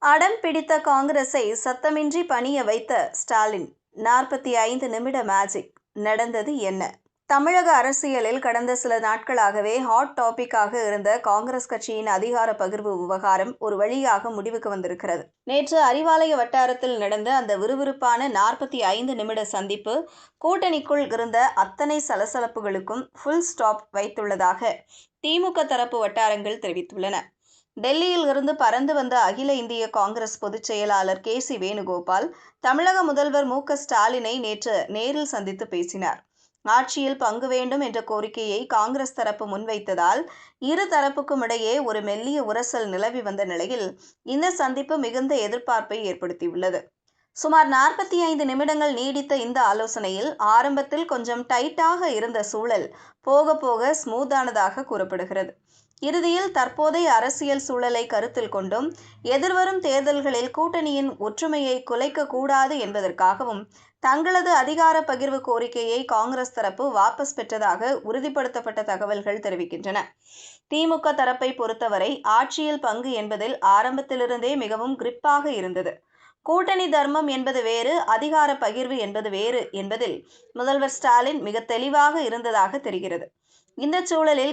அடம் பிடித்த காங்கிரஸை சத்தமின்றி பணிய வைத்த ஸ்டாலின். 45 நிமிட மேஜிக். நடந்தது என்ன? தமிழக அரசியலில் கடந்த சில நாட்களாகவே ஹாட் டாபிக்காக இருந்த காங்கிரஸ் கட்சியின் அதிகார பகிர்வு விவகாரம் ஒரு வழியாக முடிவுக்கு வந்திருக்கிறது. நேற்று அறிவாலய வட்டாரத்தில் நடந்த அந்த விறுவிறுப்பான 45 நிமிட சந்திப்பு கூட்டணிக்குள் இருந்த அத்தனை சலசலப்புகளுக்கும் ஃபுல் ஸ்டாப் வைத்துள்ளதாக திமுக தரப்பு வட்டாரங்கள் தெரிவித்துள்ளன. டெல்லியில் இருந்து பறந்து வந்த அகில இந்திய காங்கிரஸ் பொதுச் செயலாளர் கே.சி. வேணுகோபால் தமிழக முதல்வர் மு.க. ஸ்டாலினை நேற்று நேரில் சந்தித்து பேசினார். ஆட்சியில் பங்கு வேண்டும் என்ற கோரிக்கையை காங்கிரஸ் தரப்பு முன்வைத்ததால் இரு தரப்புக்கும் இடையே ஒரு மெல்லிய உரசல் நிலவி வந்த நிலையில் இந்த சந்திப்பு மிகுந்த எதிர்பார்ப்பை ஏற்படுத்தியுள்ளது. சுமார் 45 நிமிடங்கள் நீடித்த இந்த ஆலோசனையில் ஆரம்பத்தில் கொஞ்சம் டைட்டாக இருந்த சூழல் போக போக ஸ்மூத்தானதாக கூறப்படுகிறது. இறுதியில் தற்போதைய அரசியல் சூழலை கருத்தில் கொண்டும் எதிர்வரும் தேர்தல்களில் கூட்டணியின் ஒற்றுமையை குலைக்க கூடாது என்பதற்காகவும் தங்களது அதிகார பகிர்வு கோரிக்கையை காங்கிரஸ் தரப்பு வாபஸ் பெற்றதாக உறுதிப்படுத்தப்பட்ட தகவல்கள் தெரிவிக்கின்றன. திமுக தரப்பை பொறுத்தவரை ஆட்சியில் பங்கு என்பதில் ஆரம்பத்திலிருந்தே மிகவும் கிரிப்பாக இருந்தது. கூட்டணி தர்மம் என்பது வேறு, அதிகார பகிர்வு என்பது வேறு என்பதில் முதல்வர் ஸ்டாலின் மிக தெளிவாக இருந்ததாக தெரிகிறது. இந்த சூழலில்